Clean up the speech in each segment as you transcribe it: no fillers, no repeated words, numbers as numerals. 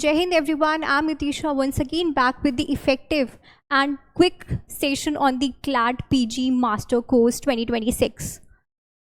Jai Hind everyone, I'm Nitisha once again back with the effective and quick session on the CLAD PG Master Course 2026.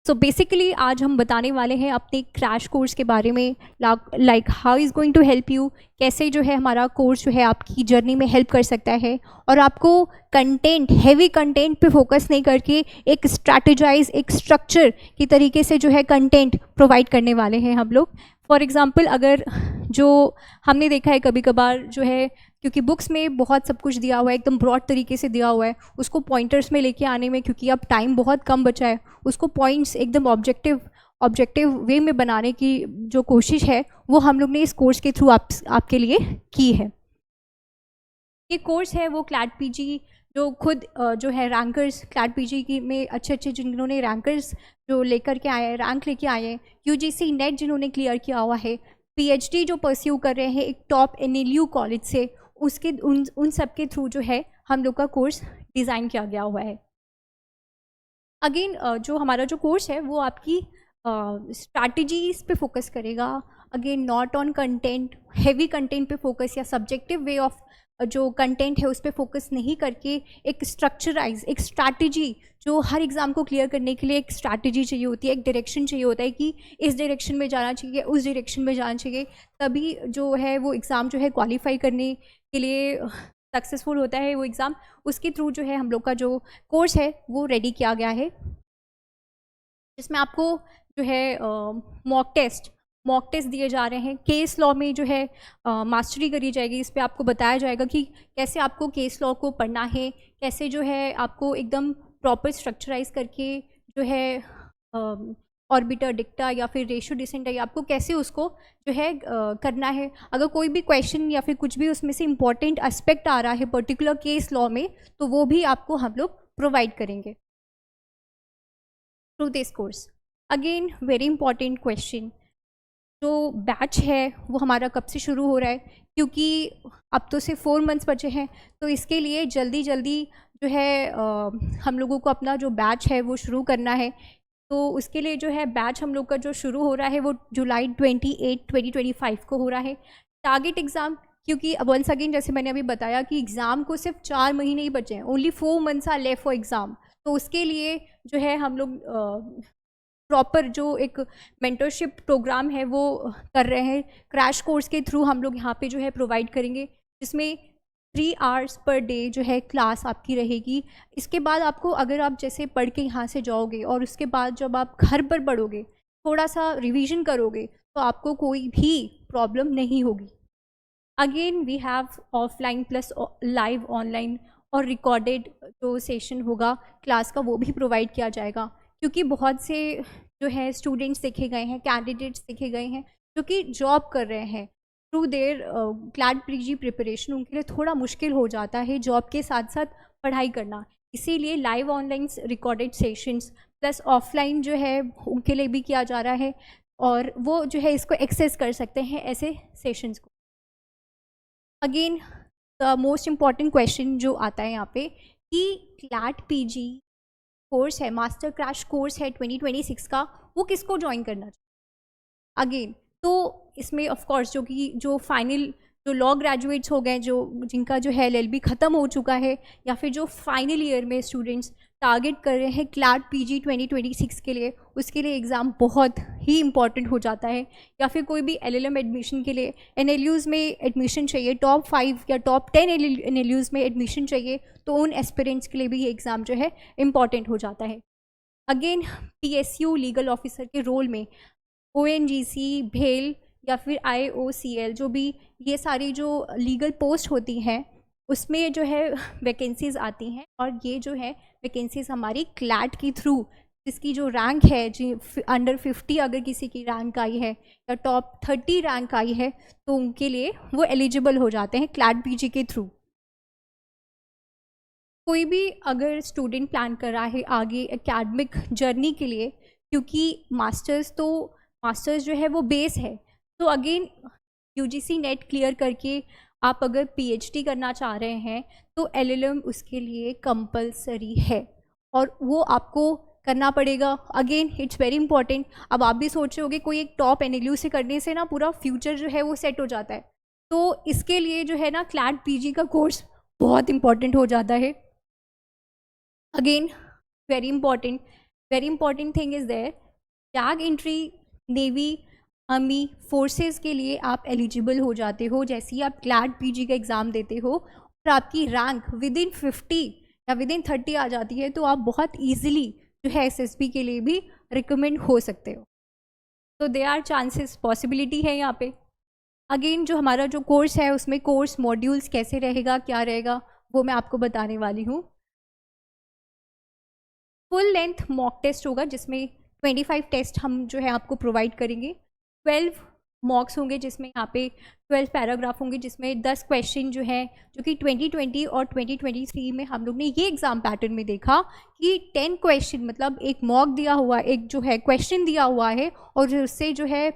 So basically आज हम बताने वाले हैं अपने crash course के बारे में, like how is going to help you, कैसे जो है हमारा कोर्स जो है आपकी जर्नी में हेल्प कर सकता है और आपको कंटेंट, हैवी कंटेंट पे फोकस नहीं करके एक स्ट्रैटेजाइज, एक स्ट्रक्चर की तरीके से जो है कंटेंट प्रोवाइड करने वाले हैं हम लोग। फॉर एग्ज़ाम्पल, अगर जो हमने देखा है कभी कभार जो है, क्योंकि बुक्स में बहुत सब कुछ दिया हुआ है, एकदम ब्रॉड तरीके से दिया हुआ है, उसको पॉइंटर्स में लेके आने में, क्योंकि अब टाइम बहुत कम बचा है, उसको पॉइंट्स एकदम ऑब्जेक्टिव वे में बनाने की जो कोशिश है वो हम लोग ने इस कोर्स के थ्रू आपके लिए की है। ये कोर्स है वो क्लैड पीजी, जो खुद जो है रैंकर्स क्लैड पीजी की में अच्छे जिन्होंने रैंकर्स जो लेकर के आए हैं, रैंक लेके आए हैं, यूजीसी नेट जिन्होंने क्लियर किया हुआ है, पीएचडी जो परस्यू कर रहे हैं एक टॉप एनएलयू कॉलेज से, उसके उन सब के थ्रू जो है हम लोग का कोर्स डिज़ाइन किया गया हुआ है। अगेन जो हमारा जो कोर्स है वो आपकी स्ट्रैटेजीज पे फोकस करेगा। Again not on content, heavy content पे फोकस या सब्जेक्टिव वे ऑफ जो कंटेंट है उस पर फोकस नहीं करके एक स्ट्रक्चराइज, एक स्ट्रैटेजी, जो हर एग्ज़ाम को क्लियर करने के लिए एक स्ट्रैटेजी चाहिए होती है, एक डायरेक्शन चाहिए होता है कि इस डायरेक्शन में जाना चाहिए, उस डायरेक्शन में जाना चाहिए, तभी जो है वो एग्ज़ाम जो है क्वालिफाई करने के लिए सक्सेसफुल होता है वो एग्ज़ाम। उसके थ्रू जो है हम लोग का जो कोर्स है वो रेडी किया गया है, जिसमें आपको जो है मॉक टेस्ट दिए जा रहे हैं। केस लॉ में जो है मास्टरी करी जाएगी, इस पर आपको बताया जाएगा कि कैसे आपको केस लॉ को पढ़ना है, कैसे जो है आपको एकदम प्रॉपर स्ट्रक्चराइज करके जो है ऑर्बिटर डिक्टा या फिर रेशियो डिसेंट आपको कैसे उसको जो है करना है। अगर कोई भी क्वेश्चन या फिर कुछ भी उसमें से इम्पॉर्टेंट एस्पेक्ट आ रहा है पर्टिकुलर केस लॉ में, तो वो भी आपको हम लोग प्रोवाइड करेंगे through this course. Again very important question, जो बैच है वो हमारा कब से शुरू हो रहा है, क्योंकि अब तो सिर्फ 4 मंथ्स बचे हैं, तो इसके लिए जल्दी जो है हम लोगों को अपना जो बैच है वो शुरू करना है। तो उसके लिए जो है बैच हम लोग का जो शुरू हो रहा है वो जुलाई 28, 2025 को हो रहा है। टारगेट एग्ज़ाम, क्योंकि वंस अगेन जैसे मैंने अभी बताया कि एग्ज़ाम को सिर्फ 4 महीने ही बचे हैं, only 4 months are left for exam. तो उसके लिए जो है हम लोग प्रॉपर जो एक मेंटरशिप प्रोग्राम है वो कर रहे हैं, क्रैश कोर्स के थ्रू हम लोग यहाँ पे जो है प्रोवाइड करेंगे, जिसमें 3 आवर्स पर डे जो है क्लास आपकी रहेगी। इसके बाद आपको, अगर आप जैसे पढ़ के यहाँ से जाओगे और उसके बाद जब आप घर पर पढ़ोगे, थोड़ा सा रिवीजन करोगे, तो आपको कोई भी प्रॉब्लम नहीं होगी। Again we have offline plus live online और रिकॉर्डेड जो सेशन होगा क्लास का वो भी प्रोवाइड किया जाएगा, क्योंकि बहुत से जो है स्टूडेंट्स देखे गए हैं, कैंडिडेट्स देखे गए हैं जो कि जॉब कर रहे हैं through their clad PG preparation, उनके लिए थोड़ा मुश्किल हो जाता है जॉब के साथ साथ पढ़ाई करना। इसीलिए live online recorded sessions plus offline जो है उनके लिए भी किया जा रहा है, और वो जो है इसको एक्सेस कर सकते हैं ऐसे सेशंस को। Again the most important question जो आता है यहाँ पे कि क्लैड पीजी कोर्स है, मास्टर क्रैश कोर्स है 2026 का, वो किसको ज्वाइन करना चाहिए। अगेन तो इसमें ऑफ कोर्स जो फाइनल जो लॉ ग्रेजुएट्स हो गए, जो जिनका जो है एलएलबी ख़त्म हो चुका है, या फिर जो फाइनल ईयर में स्टूडेंट्स टारगेट कर रहे हैं क्लैड पीजी 2026 के लिए, उसके लिए एग्ज़ाम बहुत ही इम्पॉर्टेंट हो जाता है। या फिर कोई भी एलएलएम एडमिशन के लिए एनएलयूज़ में एडमिशन चाहिए, टॉप 5 या टॉप 10 एनएलयूज़ में एडमिशन चाहिए, तो उन एस्पिरेंट्स के लिए भी ये एग्ज़ाम जो है इम्पॉर्टेंट हो जाता है। अगेन पीएसयू लीगल ऑफिसर के रोल में ओएनजीसी, भेल या फिर आईओसीएल, जो भी ये सारी जो लीगल पोस्ट होती हैं उसमें जो है वैकेंसीज़ आती हैं, और ये जो है वैकेंसीज़ हमारी क्लैड के थ्रू, जिसकी जो रैंक है जी अंडर 50 अगर किसी की रैंक आई है या टॉप 30 रैंक आई है, तो उनके लिए वो एलिजिबल हो जाते हैं क्लैड पीजी के थ्रू। कोई भी अगर स्टूडेंट प्लान कर रहा है आगे एकेडमिक जर्नी के लिए, क्योंकि मास्टर्स जो है वो बेस है, तो अगेन यूजीसी नेट क्लियर करके आप अगर पीएचडी करना चाह रहे हैं तो एलएलएम उसके लिए कंपलसरी है और वो आपको करना पड़ेगा। Again it's very important. अब आप भी सोच रहे होगे कोई एक टॉप एनएलयू से करने से ना पूरा फ्यूचर जो है वो सेट हो जाता है, तो इसके लिए जो है ना क्लैट पीजी का कोर्स बहुत इंपॉर्टेंट हो जाता है. Again very important thing is there, tag entry navy army forces के लिए आप एलिजिबल हो जाते हो जैसे ही आप क्लैट पीजी का एग्ज़ाम देते हो और आपकी रैंक विद इन 50 या विद इन 30 आ जाती है तो आप बहुत ईजिली जो है एसएसबी के लिए भी रिकमेंड हो सकते हो. तो दे आर चांसेस, पॉसिबिलिटी है यहाँ पे. अगेन जो हमारा जो कोर्स है उसमें कोर्स मॉड्यूल्स कैसे रहेगा, क्या रहेगा, वो मैं आपको बताने वाली हूँ. फुल लेंथ मॉक टेस्ट होगा जिसमें 25 टेस्ट हम जो है आपको प्रोवाइड करेंगे. 12 मॉक्स होंगे जिसमें यहाँ पे 12 पैराग्राफ होंगे जिसमें 10 क्वेश्चन जो है जो कि 2020 और 2023 में हम लोग ने ये एग्ज़ाम पैटर्न में देखा कि 10 क्वेश्चन मतलब एक मॉक दिया हुआ, एक जो है क्वेश्चन दिया हुआ है और उससे जो है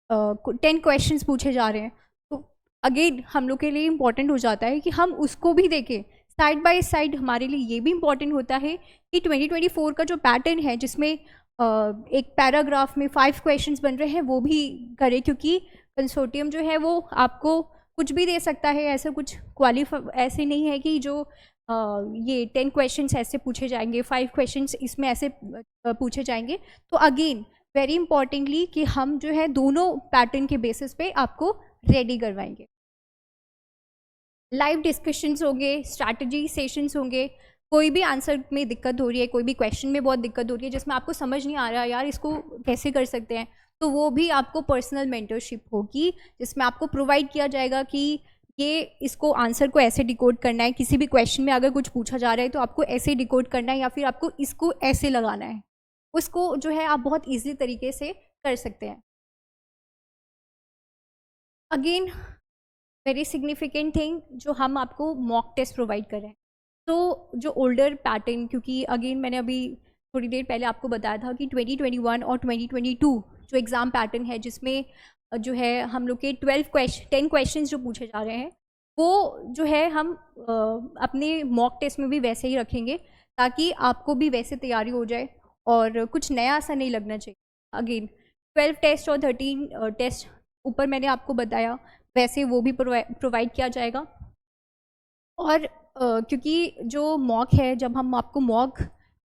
10 क्वेश्चंस पूछे जा रहे हैं. तो अगेन हम लोग के लिए इम्पॉर्टेंट हो जाता है कि हम उसको भी देखें साइड बाय साइड. हमारे लिए ये भी इम्पॉर्टेंट होता है कि 2024 का जो पैटर्न है जिसमें एक पैराग्राफ में 5 क्वेश्चंस बन रहे हैं वो भी करें क्योंकि कंसोर्टियम जो है वो आपको कुछ भी दे सकता है. ऐसा कुछ ऐसे नहीं है कि जो ये 10 क्वेश्चंस ऐसे पूछे जाएंगे, 5 क्वेश्चंस इसमें ऐसे पूछे जाएंगे. तो अगेन वेरी इंपॉर्टेंटली कि हम जो है दोनों पैटर्न के बेसिस पे आपको रेडी करवाएंगे. लाइव डिस्कशंस होंगे, स्ट्रैटेजी सेशंस होंगे. कोई भी आंसर में दिक्कत हो रही है, कोई भी क्वेश्चन में बहुत दिक्कत हो रही है जिसमें आपको समझ नहीं आ रहा यार इसको कैसे कर सकते हैं, तो वो भी आपको पर्सनल मेंटरशिप होगी जिसमें आपको प्रोवाइड किया जाएगा कि ये इसको आंसर को ऐसे डिकोड करना है. किसी भी क्वेश्चन में अगर कुछ पूछा जा रहा है तो आपको ऐसे डिकोड करना है या फिर आपको इसको ऐसे लगाना है. उसको जो है आप बहुत ईजी तरीके से कर सकते हैं. अगेन वेरी सिग्निफिकेंट थिंग जो हम आपको मॉक टेस्ट प्रोवाइड कर रहे हैं. तो जो ओल्डर पैटर्न, क्योंकि अगेन मैंने अभी थोड़ी देर पहले आपको बताया था कि 2021 और 2022 जो एग्ज़ाम पैटर्न है जिसमें जो है हम लोग के 10 क्वेश्चन जो पूछे जा रहे हैं वो जो है हम अपने मॉक टेस्ट में भी वैसे ही रखेंगे ताकि आपको भी वैसे तैयारी हो जाए और कुछ नया सा नहीं लगना चाहिए. अगेन 12 टेस्ट और 13 टेस्ट ऊपर मैंने आपको बताया वैसे वो भी प्रोवाइड किया जाएगा. और क्योंकि जो मॉक है जब हम आपको मॉक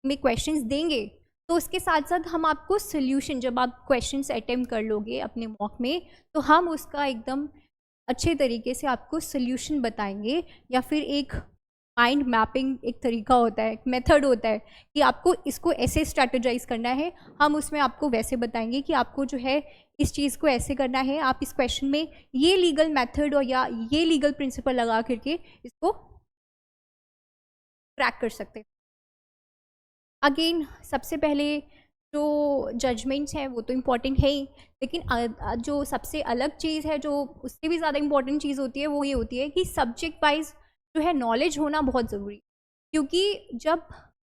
में क्वेश्चंस देंगे तो उसके साथ साथ हम आपको सोल्यूशन, जब आप क्वेश्चंस अटेम्प्ट कर लोगे अपने मॉक में तो हम उसका एकदम अच्छे तरीके से आपको सोल्यूशन बताएंगे. या फिर एक माइंड मैपिंग एक तरीका होता है, मेथड होता है कि आपको इसको ऐसे स्ट्रैटेजाइज करना है, हम उसमें आपको वैसे बताएंगे कि आपको जो है इस चीज़ को ऐसे करना है. आप इस क्वेश्चन में ये लीगल मेथड और या ये लीगल प्रिंसिपल लगा करके इसको क्रैक कर सकते हैं. अगेन सबसे पहले जो जजमेंट्स हैं वो तो इम्पॉर्टेंट है ही, लेकिन जो सबसे अलग चीज़ है जो उससे भी ज़्यादा इम्पॉर्टेंट चीज़ होती है वो ये होती है कि सब्जेक्ट वाइज जो है नॉलेज होना बहुत ज़रूरी. क्योंकि जब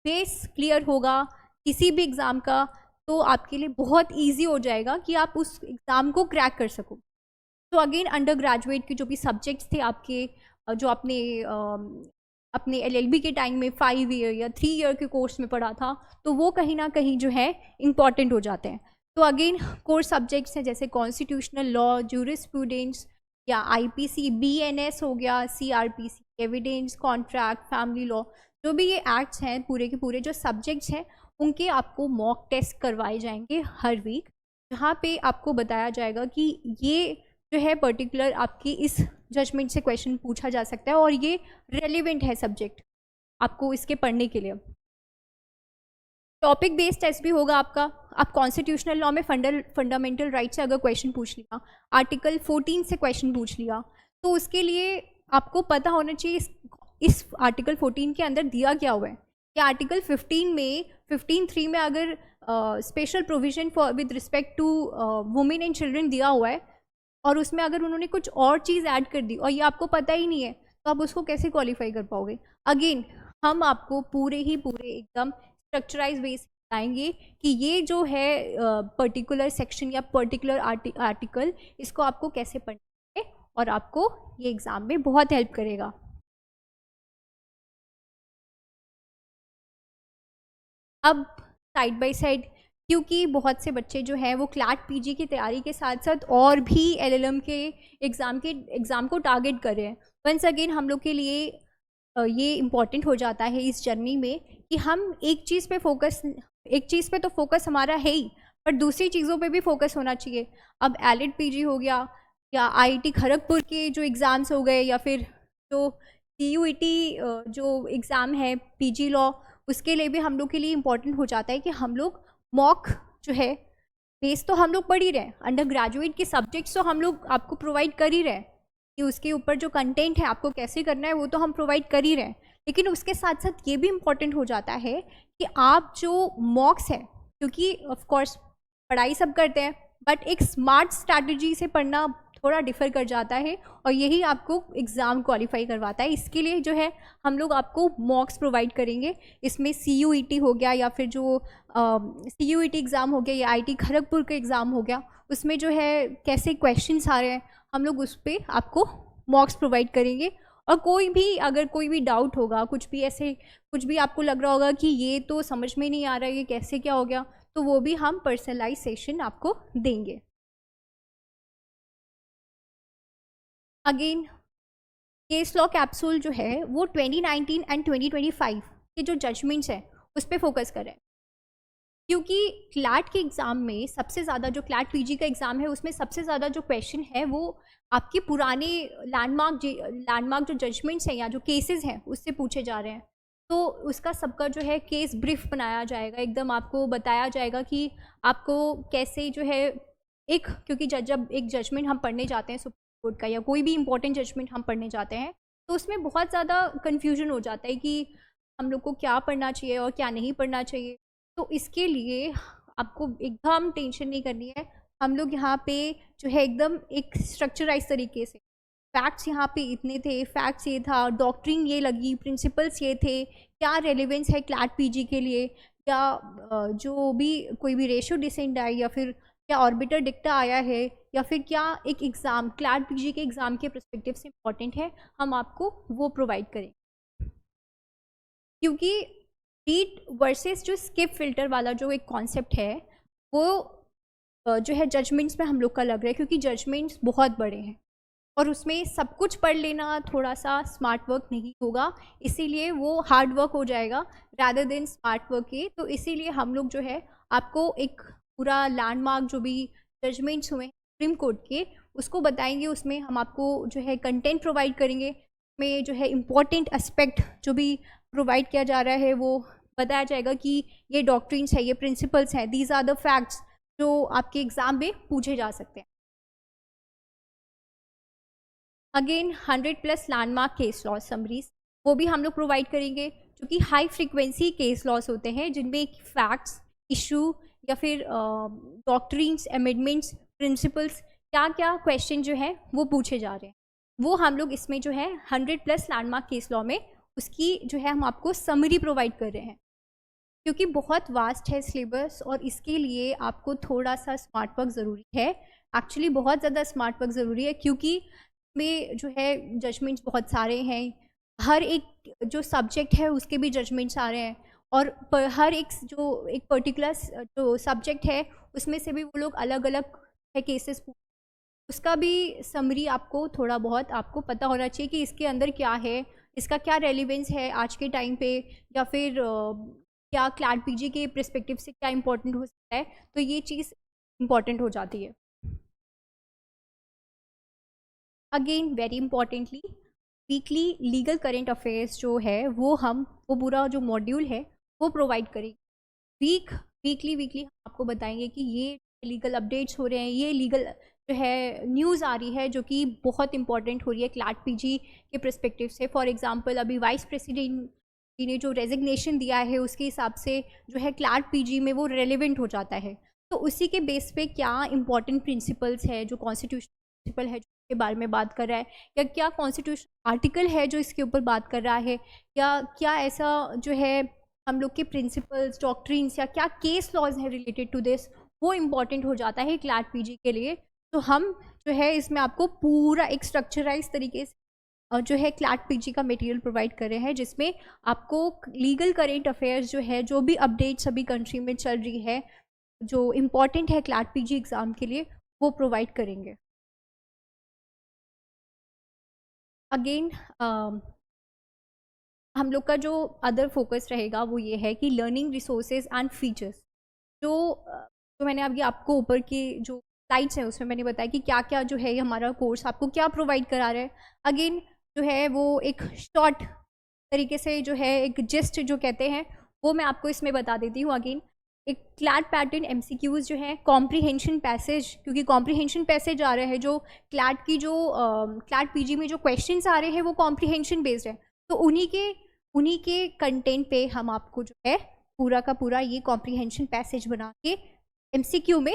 बेस क्लियर होगा किसी भी एग्ज़ाम का तो आपके लिए बहुत इजी हो जाएगा कि आप उस एग्ज़ाम को क्रैक कर सको. तो अगेन अंडर ग्रेजुएट के जो भी सब्जेक्ट्स थे आपके जो आपने अपने एलएलबी के टाइम में 5 ईयर या 3 ईयर के कोर्स में पढ़ा था तो वो कहीं ना कहीं जो है इम्पॉर्टेंट हो जाते हैं. तो अगेन कोर्स सब्जेक्ट्स हैं जैसे कॉन्स्टिट्यूशनल लॉ, जूरिस्प्रूडेंस या आईपीसी, बीएनएस हो गया, CrPC, evidence, contract, family law, जो भी ये एक्ट्स हैं पूरे के पूरे जो सब्जेक्ट्स हैं उनके आपको मॉक टेस्ट करवाए जाएंगे हर वीक, जहाँ पे आपको बताया जाएगा कि ये जो है पर्टिकुलर आपकी इस जजमेंट से क्वेश्चन पूछा जा सकता है और ये रेलिवेंट है सब्जेक्ट आपको इसके पढ़ने के लिए. टॉपिक बेस्ड टेस्ट भी होगा आपका. आप कॉन्स्टिट्यूशनल लॉ में फंडामेंटल राइट से अगर क्वेश्चन पूछ लिया, आर्टिकल 14 से क्वेश्चन पूछ लिया, तो उसके लिए आपको पता होना चाहिए इस आर्टिकल 14 के अंदर दिया क्या हुआ है. कि आर्टिकल 15 में 15(3) में अगर special provision for with respect to women and children दिया हुआ है और उसमें अगर उन्होंने कुछ और चीज़ ऐड कर दी और ये आपको पता ही नहीं है तो आप उसको कैसे क्वालिफाई कर पाओगे. अगेन हम आपको पूरे एकदम स्ट्रक्चराइज वे से बताएंगे कि ये जो है पर्टिकुलर सेक्शन या पर्टिकुलर आर्टिकल इसको आपको कैसे पढ़ना है और आपको ये एग्ज़ाम में बहुत हेल्प करेगा. अब साइड बाय साइड क्योंकि बहुत से बच्चे जो हैं वो क्लैट पीजी की तैयारी के साथ साथ और भी एलएलएम के एग्ज़ाम को टारगेट कर रहे हैं। वंस अगेन हम लोग के लिए ये इम्पॉर्टेंट हो जाता है इस जर्नी में कि हम एक चीज़ पे तो फोकस हमारा है ही, पर दूसरी चीज़ों पे भी फोकस होना चाहिए। अब एलिड पीजी हो गया या आईआईटी खड़गपुर के जो एग्ज़ाम्स हो गए, या फिर जो सीयूईटी जो एग्ज़ाम है पीजी लॉ, उसके लिए भी हम लोग के लिए इम्पॉर्टेंट हो जाता है कि हम लोग मॉक जो है बेस तो हम लोग पढ़ ही रहे हैं, अंडर ग्रेजुएट के सब्जेक्ट्स तो हम लोग आपको प्रोवाइड कर ही रहे हैं कि उसके ऊपर जो कंटेंट है आपको कैसे करना है वो तो हम प्रोवाइड कर ही रहे हैं, लेकिन उसके साथ साथ ये भी इम्पॉर्टेंट हो जाता है कि आप जो मॉक्स है, क्योंकि ऑफ कोर्स पढ़ाई सब करते हैं बट एक स्मार्ट स्ट्रैटेजी से पढ़ना थोड़ा डिफ़र कर जाता है और यही आपको एग्ज़ाम क्वालिफाई करवाता है। इसके लिए जो है हम लोग आपको मॉक्स प्रोवाइड करेंगे। इसमें सीयूईटी हो गया या फिर जो सीयूईटी एग्ज़ाम हो गया या आईआईटी खड़गपुर का एग्ज़ाम हो गया, उसमें जो है कैसे क्वेश्चंस आ रहे हैं हम लोग उस पर आपको मॉक्स प्रोवाइड करेंगे। और कोई भी अगर कोई भी डाउट होगा, कुछ भी आपको लग रहा होगा कि ये तो समझ में नहीं आ रहा है, ये कैसे क्या हो गया, तो वो भी हम पर्सनलाइज सेशन आपको देंगे। अगेन केस लॉ कैप्सूल जो है वो 2019 एंड 2025 के जो जजमेंट्स हैं उस पर फोकस कर रहे हैं, क्योंकि क्लैट के एग्ज़ाम में सबसे ज़्यादा जो क्लैट पीजी का एग्ज़ाम है उसमें सबसे ज़्यादा जो क्वेश्चन है वो आपके पुराने लैंडमार्क जो जजमेंट्स हैं या जो केसेस हैं उससे पूछे जा रहे हैं। तो उसका सबका जो है केस ब्रीफ बनाया जाएगा, एकदम आपको बताया जाएगा कि आपको कैसे जो है क्योंकि जब एक जजमेंट हम पढ़ने जाते हैं सुप्रीम कोर्ट का या कोई भी इंपॉर्टेंट जजमेंट हम पढ़ने जाते हैं तो उसमें बहुत ज़्यादा कन्फ्यूजन हो जाता है कि हम लोग को क्या पढ़ना चाहिए और क्या नहीं पढ़ना चाहिए। तो इसके लिए आपको एकदम टेंशन नहीं करनी है। हम लोग यहाँ पे जो है एकदम एक स्ट्रक्चराइज तरीके से फैक्ट्स यहाँ पे इतने थे, फैक्ट्स ये था, डॉक्ट्रिन ये लगी, प्रिंसिपल्स ये थे, क्या रेलेवेंस है क्लैट पीजी के लिए, या जो भी कोई भी रेशियो डिसेंड आई या फिर क्या ऑर्बिटर डिक्टा आया है या फिर क्या एक एग्ज़ाम क्लैट पीजी के एग्ज़ाम के पर्सपेक्टिव से इम्पॉर्टेंट है, हम आपको वो प्रोवाइड करें। क्योंकि रीड वर्सेस जो स्किप फिल्टर वाला जो एक कॉन्सेप्ट है वो जो है जजमेंट्स में हम लोग का लग रहा है, क्योंकि जजमेंट्स बहुत बड़े हैं और उसमें सब कुछ पढ़ लेना थोड़ा सा स्मार्ट वर्क नहीं होगा, इसीलिए वो हार्ड वर्क हो जाएगा रादर देन स्मार्ट वर्क के। तो इसीलिए हम लोग जो है आपको एक पूरा लैंडमार्क जो भी जजमेंट्स हुए सुप्रीम कोर्ट के उसको बताएंगे, उसमें हम आपको जो है कंटेंट प्रोवाइड करेंगे, में जो है इम्पॉर्टेंट एस्पेक्ट जो भी प्रोवाइड किया जा रहा है वो बताया जाएगा कि ये डॉक्ट्रिन्स है, ये प्रिंसिपल्स हैं, दीज आर द फैक्ट्स जो आपके एग्ज़ाम में पूछे जा सकते हैं। Again 100+ landmark case law summaries वो भी हम लोग प्रोवाइड करेंगे, जो कि हाई फ्रीक्वेंसी केस लॉस होते हैं जिनमें फैक्ट्स, इशू या फिर डॉक्ट्रिन्स, अमेंडमेंट्स, प्रिंसिपल्स, क्या क्या क्वेश्चन जो है वो पूछे जा रहे हैं, वो हम लोग इसमें जो है 100+ लैंडमार्क केस लॉ में उसकी जो है हम आपको समरी प्रोवाइड कर रहे हैं। क्योंकि बहुत वास्ट है सिलेबस और इसके लिए आपको थोड़ा सा स्मार्ट वर्क ज़रूरी है, एक्चुअली बहुत ज़्यादा स्मार्ट वर्क ज़रूरी है, क्योंकि में जो है जजमेंट्स बहुत सारे हैं, हर एक जो सब्जेक्ट है उसके भी जजमेंट्स आ रहे हैं और हर एक जो एक पर्टिकुलर जो सब्जेक्ट है उसमें से भी वो लोग अलग अलग है केसेस, उसका भी समरी आपको थोड़ा बहुत आपको पता होना चाहिए कि इसके अंदर क्या है, इसका क्या रेलिवेंस है आज के टाइम पे, या फिर क्या क्लैट पीजी के पर्सपेक्टिव से क्या इम्पोर्टेंट हो सकता है, तो ये चीज़ इम्पॉर्टेंट हो जाती है। Again very importantly weekly legal current affairs जो है वो पूरा जो मॉड्यूल है वो प्रोवाइड करेंगे। वीकली हम आपको बताएंगे कि ये लीगल अपडेट्स हो रहे हैं, ये लीगल जो है न्यूज़ आ रही है जो कि बहुत इंपॉर्टेंट हो रही है क्लैट पीजी के पर्सपेक्टिव से। फॉर एग्जांपल अभी वाइस प्रेसिडेंट जी ने जो रेजिग्नेशन दिया है उसके हिसाब से जो है क्लैट पीजी में वो रेलेवेंट हो जाता है, तो उसी के बेस पे क्या इंपॉर्टेंट प्रिंसिपल्स है, जो कॉन्स्टिट्यूशन प्रिंसिपल है जो के बारे में बात कर रहा है, या क्या कॉन्स्टिट्यूशन आर्टिकल है जो इसके ऊपर बात कर रहा है, या क्या ऐसा जो है हम लोग के प्रिंसिपल्स, डॉक्ट्रिन्स या क्या केस लॉज हैं रिलेटेड टू दिस, वो इम्पॉर्टेंट हो जाता है क्लैट पीजी के लिए। तो हम जो है इसमें आपको पूरा एक स्ट्रक्चराइज तरीके से जो है क्लैट पीजी का मटेरियल प्रोवाइड कर रहे हैं, जिसमें आपको लीगल करेंट अफेयर्स जो है, जो भी अपडेट्स अभी कंट्री में चल रही है, जो इम्पॉर्टेंट है क्लैट पीजी एग्ज़ाम के लिए वो प्रोवाइड करेंगे। अगेन हम लोग का जो अदर फोकस रहेगा वो ये है कि लर्निंग रिसोर्सेज एंड फीचर्स। जो जो मैंने अभी आपको ऊपर की जो स्लाइड्स हैं उसमें मैंने बताया कि क्या क्या जो है ये हमारा कोर्स आपको क्या प्रोवाइड करा रहा है। अगेन जो है वो एक शॉर्ट तरीके से जो है एक जिस्ट जो कहते हैं वो मैं आपको इसमें बता देती हूँ। अगेन एक क्लैट पैटर्न एमसीक्यूज जो है कॉम्प्रीहेंशन पैसेज, क्योंकि कॉम्प्रीहेंशन पैसेज आ रहे हैं जो क्लैट की जो क्लैट पीजी में जो क्वेश्चंस आ रहे हैं वो कॉम्प्रीहेंशन बेस्ड है। तो उन्हीं के कंटेंट पे हम आपको जो है पूरा का पूरा ये कॉम्प्रीहेंशन पैसेज बना के एमसीक्यू में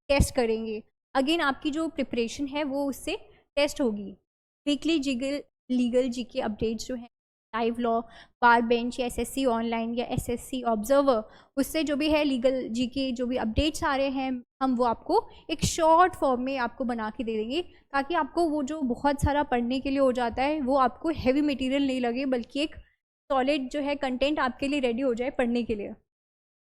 टेस्ट करेंगे। अगेन आपकी जो प्रिपरेशन है वो उससे टेस्ट होगी। वीकली लीगल जीके अपडेट्स जो है लाइव लॉ, बार बेंच या एसएससी ऑनलाइन या एसएससी ऑब्जर्वर, उससे जो भी है लीगल जीके जो भी अपडेट्स आ रहे हैं हम वो आपको एक शॉर्ट फॉर्म में आपको बना के दे देंगे, ताकि आपको वो जो बहुत सारा पढ़ने के लिए हो जाता है वो आपको हैवी मटेरियल नहीं लगे, बल्कि एक सॉलिड जो है कंटेंट आपके लिए रेडी हो जाए पढ़ने के लिए।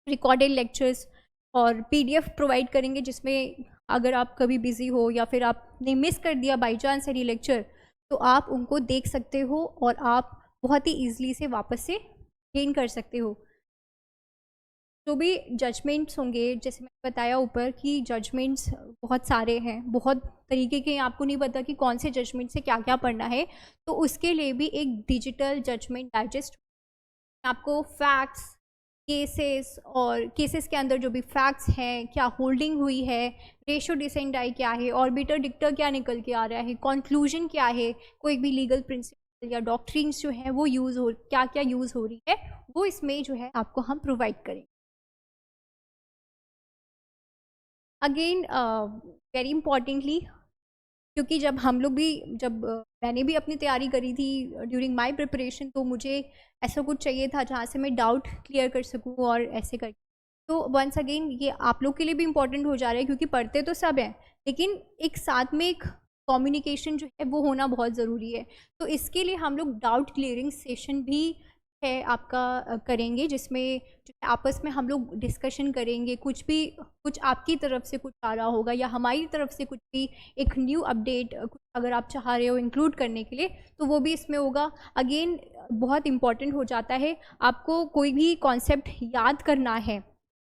रिकॉर्डेड लेक्चर्स और पीडीएफ प्रोवाइड करेंगे, जिसमें अगर आप कभी बिजी हो या फिर आपने मिस कर दिया बाई चांस एनी लेक्चर, तो आप उनको देख सकते हो और आप बहुत ही ईजिली से वापस से गेन कर सकते हो। जो भी जजमेंट्स होंगे, जैसे मैंने बताया ऊपर कि जजमेंट्स बहुत सारे हैं, बहुत तरीके के, आपको नहीं पता कि कौन से जजमेंट से क्या क्या पढ़ना है, तो उसके लिए भी एक डिजिटल जजमेंट डाइजेस्ट आपको फैक्ट्स, केसेस और केसेस के अंदर जो भी फैक्ट्स हैं, क्या होल्डिंग हुई है, रेशो डिसेंट आई क्या है, ऑर्बिटर डिक्टर क्या निकल के आ रहा है, कंक्लूजन क्या है, कोई भी लीगल प्रिंसिपल या डॉक्ट्रिन्स जो है वो यूज़ हो, क्या क्या यूज़ हो रही है, वो इसमें जो है आपको हम प्रोवाइड करें। अगेन वेरी इंपॉर्टेंटली, क्योंकि जब हम लोग भी मैंने भी अपनी तैयारी करी थी ड्यूरिंग माय प्रिपरेशन, तो मुझे ऐसा कुछ चाहिए था जहाँ से मैं डाउट क्लियर कर सकूँ और ऐसे कर, तो वंस अगेन ये आप लोग के लिए भी इम्पोर्टेंट हो जा रहा है, क्योंकि पढ़ते तो सब हैं लेकिन एक साथ में एक कम्युनिकेशन जो है वो होना बहुत ज़रूरी है। तो इसके लिए हम लोग डाउट क्लियरिंग सेशन भी है आपका करेंगे, जिसमें जो है आपस में हम लोग डिस्कशन करेंगे, कुछ आपकी तरफ से कुछ आ रहा होगा या हमारी तरफ से कुछ भी एक न्यू अपडेट कुछ अगर आप चाह रहे हो इंक्लूड करने के लिए, तो वो भी इसमें होगा। अगेन बहुत इम्पॉर्टेंट हो जाता है, आपको कोई भी कॉन्सेप्ट याद करना है,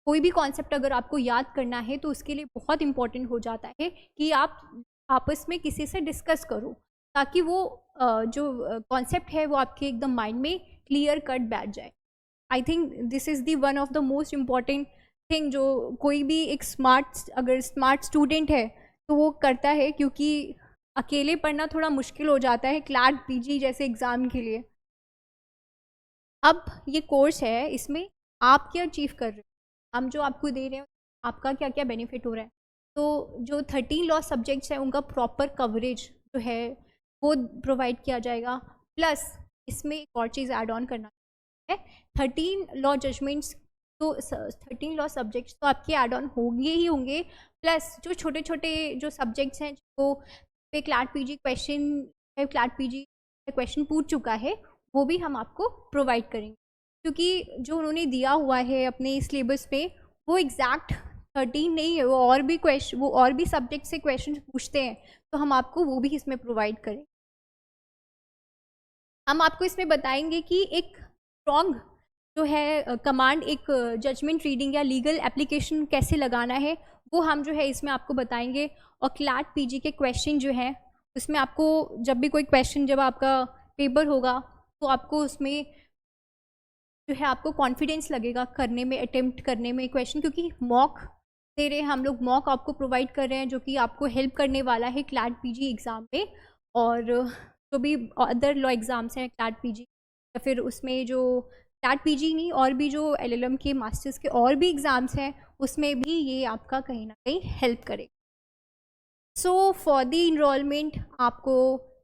कोई भी कॉन्सेप्ट अगर आपको याद करना है तो उसके लिए बहुत इम्पॉर्टेंट हो जाता है कि आप आपस में किसी से डिस्कस करो, ताकि वो जो कॉन्सेप्ट है वो आपके एकदम माइंड में क्लियर कट बैठ जाए। I think this is the one of the most important thing जो कोई भी एक अगर स्मार्ट स्टूडेंट है तो वो करता है, क्योंकि अकेले पढ़ना थोड़ा मुश्किल हो जाता है क्लैट पीजी जैसे एग्ज़ाम के लिए। अब ये कोर्स है, इसमें आप क्या अचीव कर रहे हो, हम जो आपको दे रहे हैं आपका क्या क्या बेनिफिट हो रहा है। तो जो 13 लॉ सब्जेक्ट्स हैं उनका प्रॉपर कवरेज जो है वो प्रोवाइड किया जाएगा, प्लस इसमें एक और चीज़ ऐड ऑन करना है, 13 लॉ जजमेंट्स, तो 13 लॉ सब्जेक्ट्स तो आपके ऐड ऑन होंगे ही होंगे, प्लस जो छोटे छोटे जो सब्जेक्ट्स हैं जो पे क्लैट पीजी क्वेश्चन पूछ चुका है वो भी हम आपको प्रोवाइड करेंगे, क्योंकि जो उन्होंने दिया हुआ है अपने सिलेबस पे वो एग्जैक्ट 13 नहीं है, वो और भी सब्जेक्ट से क्वेश्चन पूछते हैं, तो हम आपको वो भी इसमें प्रोवाइड करें। हम आपको इसमें बताएंगे कि एक स्ट्रॉन्ग जो है कमांड, एक जजमेंट रीडिंग या लीगल एप्लीकेशन कैसे लगाना है वो हम जो है इसमें आपको बताएंगे। और क्लैट पीजी के क्वेश्चन जो हैं उसमें आपको जब भी कोई क्वेश्चन जब आपका पेपर होगा तो आपको उसमें जो है आपको कॉन्फिडेंस लगेगा करने में, अटेम्प्ट करने में क्वेश्चन, क्योंकि मॉक दे रहे हैं हम लोग, मॉक आपको प्रोवाइड कर रहे हैं जो कि आपको हेल्प करने वाला है क्लैट पीजी एग्ज़ाम में। और जो भी अदर लॉ एग्ज़ाम्स हैं क्लैट पीजी या फिर उसमें जो क्लैट पीजी नहीं और भी जो एलएलएम के मास्टर्स के और भी एग्ज़ाम्स हैं उसमें भी ये आपका कहीं ना कहीं हेल्प करे। सो फॉर द इनरोलमेंट आपको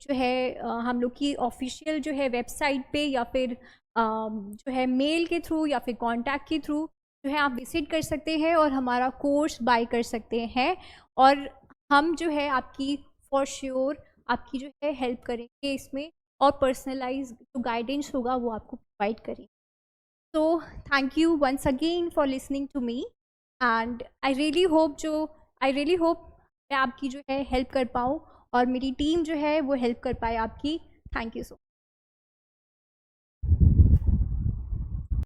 जो है हम लोग की ऑफिशियल जो है वेबसाइट पे या फिर जो है मेल के थ्रू या फिर कांटेक्ट के थ्रू जो है आप विजिट कर सकते हैं और हमारा कोर्स बाय कर सकते हैं, और हम जो है आपकी फॉर श्योर आपकी जो है हेल्प करेंगे इसमें, और पर्सनलाइज जो गाइडेंस होगा वो आपको प्रोवाइड करेंगे। So thank you once again for listening to me. And I really hope मैं आपकी जो है हेल्प कर पाऊँ और मेरी टीम जो है वो हेल्प कर पाए आपकी। Thank you so